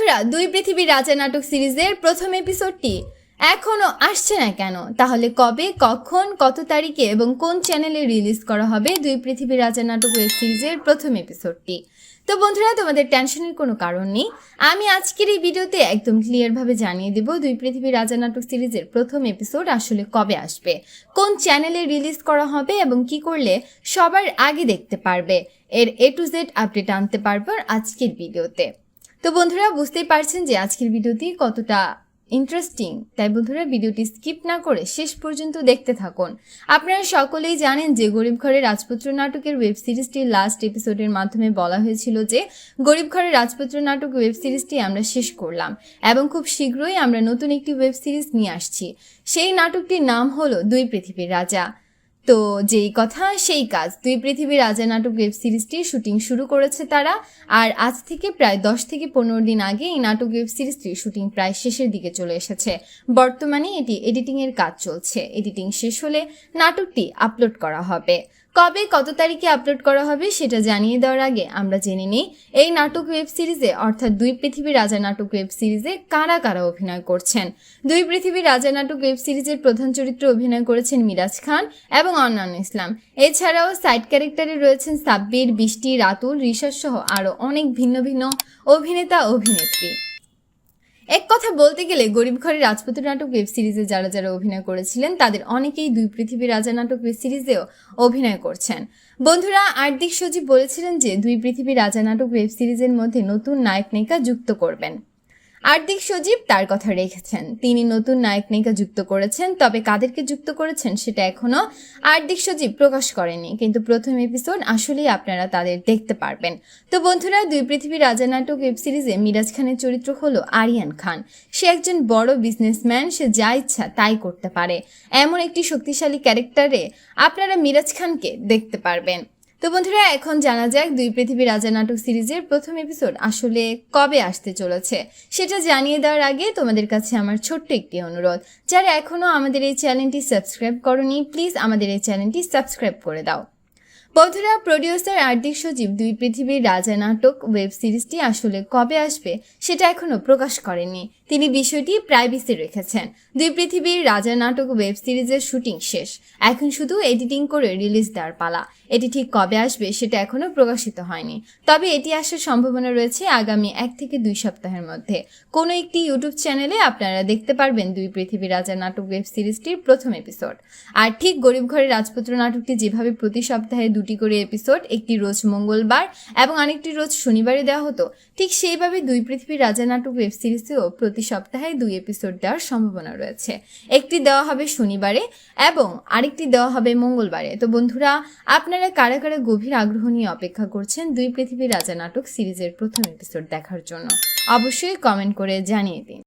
বন্ধুরা, দুই পৃথিবীর রাজা নাটক সিরিজের প্রথম এপিসোডটি এখনো আসছে না কেন? তাহলে কবে, কখন, কত তারিখে এবং কোন চ্যানেলে রিলিজ করা হবে দুই পৃথিবীর রাজা নাটক ওয়েব সিরিজের প্রথম এপিসোডটি? তো বন্ধুরা, তোমাদের টেনশনের কোনো কারণ নেই। আমি আজকের এই ভিডিওতে একদম ক্লিয়ারভাবে জানিয়ে দেব দুই পৃথিবীর রাজা নাটক সিরিজের প্রথম এপিসোড আসলে কবে আসবে, কোন চ্যানেলে রিলিজ করা হবে এবং কি করলে সবার আগে দেখতে পারবে। এর A to Z আপডেট আনতে পারবো আজকের ভিডিওতে। তো বন্ধুরা, বুঝতেই পারছেন যে আজকের ভিডিওটি কতটা ইন্টারেস্টিং, তাই বন্ধুরা ভিডিওটি স্কিপ না করে শেষ পর্যন্ত দেখতে থাকুন। আপনারা সকলেই জানেন যে গরিব ঘরের রাজপুত্র নাটকের ওয়েব সিরিজটির লাস্ট এপিসোডের মাধ্যমে বলা হয়েছিল যে গরিব ঘরের রাজপুত্র নাটক ওয়েব সিরিজটি আমরা শেষ করলাম এবং খুব শীঘ্রই আমরা নতুন একটি ওয়েব সিরিজ নিয়ে আসছি। সেই নাটকটির নাম হলো দুই পৃথিবীর রাজা। তো যেই কথা সেই কাজ, দুই পৃথিবীর রাজা নাটক ওয়েব সিরিজটির শুটিং শুরু করেছে তারা। আর আজ থেকে প্রায় 10 থেকে 15 দিন আগে এই নাটক ওয়েব সিরিজটির শুটিং প্রায় শেষের দিকে চলে এসেছে। বর্তমানে এটি এডিটিংয়ের কাজ চলছে। এডিটিং শেষ হলে নাটকটি আপলোড করা হবে। কবে, কত তারিখে আপলোড করা হবে সেটা জানিয়ে দেওয়ার আগে আমরা জেনে নিই এই নাটক ওয়েব সিরিজে অর্থাৎ দুই পৃথিবীর রাজা নাটক ওয়েব সিরিজে কারা কারা অভিনয় করছেন। দুই পৃথিবীর রাজা নাটক ওয়েব সিরিজের প্রধান চরিত্রে অভিনয় করেছেন মিরাজ খান এবং অন্যান্য ইসলাম। এছাড়াও সাইড ক্যারেক্টারে রয়েছেন সাব্বির, বৃষ্টি, রাতুল, রিশাদ সহ আরও অনেক ভিন্ন ভিন্ন অভিনেতা অভিনেত্রী। এক কথা বলতে গেলে গরিব ঘরের রাজপুত্র নাটক ওয়েব সিরিজে যারা যারা অভিনয় করেছিলেন তাদের অনেকেই দুই পৃথিবীর রাজা নাটক ওয়েব সিরিজেও অভিনয় করছেন। বন্ধুরা, আরদিক সজীব বলেছিলেন যে দুই পৃথিবীর রাজা নাটক ওয়েব সিরিজের মধ্যে নতুন নায়ক নায়িকা যুক্ত করবেন। আরদিক সজীব তার কথা রেখেছেন, তিনি নতুন নায়ক নায়িকা যুক্ত করেছেন। তবে কাদেরকে যুক্ত করেছেন সেটা এখনো আরদিক সজীব প্রকাশ করেনি, কিন্তু প্রথম এপিসোড আসলেই আপনারা তাদের দেখতে পারবেন। তো বন্ধুরা, দুই পৃথিবীর রাজা নাটক ওয়েব সিরিজে মিরাজ খানের চরিত্র হলো আরিয়ান খান। সে একজন বড় বিজনেসম্যান, সে যা ইচ্ছা তাই করতে পারে। এমন একটি শক্তিশালী ক্যারেক্টারে আপনারা মিরাজ খানকে দেখতে পারবেন। তো বন্ধুরা, এখন জানা যাক দুই পৃথিবীর রাজা নাটক সিরিজের প্রথম এপিসোড আসলে কবে আসতে চলেছে। সেটা জানিয়ে দেওয়ার আগে তোমাদের কাছে আমার ছোট্ট একটি অনুরোধ, যারা এখনো আমাদের এই চ্যানেলটি সাবস্ক্রাইব করোনি, প্লিজ আমাদের এই চ্যানেলটি সাবস্ক্রাইব করে দাও। বন্ধুরা, প্রডিউসার আরদিক সজীব দুই পৃথিবীর রাজা নাটক ওয়েব সিরিজটি আসলে কবে আসবে সেটা এখনো প্রকাশ করেননি। তিনি বিষয়টি প্রাইভেসি রেখেছেন। দুই পৃথিবীর রাজা নাটক ওয়েব সিরিজের শুটিং শেষ, এখন শুধু এডিটিং করে রিলিজ দেওয়ার পালা। এটি ঠিক কবে আসবে সেটা এখনো প্রকাশিত হয়নি, তবে এটি আসার সম্ভাবনা রয়েছে আগামী 1 থেকে 2 সপ্তাহের মধ্যে। কোনো একটি ইউটিউব চ্যানেলে আপনারা দেখতে পারবেন দুই পৃথিবীর রাজা নাটক ওয়েব সিরিজটির প্রথম এপিসোড। আর ঠিক গরিব ঘরের রাজপুত্র নাটকটি যেভাবে প্রতি সপ্তাহে 2টি করে এপিসোড, একটি রোজ মঙ্গলবার এবং আরেকটি রোজ শনিবারে দেওয়া হতো, ঠিক সেইভাবে দুই পৃথিবীর রাজা নাটক ওয়েব সিরিজেও প্রতি সপ্তাহে 2 এপিসোড দেওয়ার সম্ভাবনা রয়েছে। একটি দেওয়া হবে শনিবারে এবং আরেকটি দেওয়া হবে মঙ্গলবারে। তো বন্ধুরা, আপনারা কারা কারা গভীর আগ্রহ নিয়ে অপেক্ষা করছেন দুই পৃথিবীর রাজা নাটক সিরিজের প্রথম এপিসোড দেখার জন্য, অবশ্যই কমেন্ট করে জানিয়ে দিন।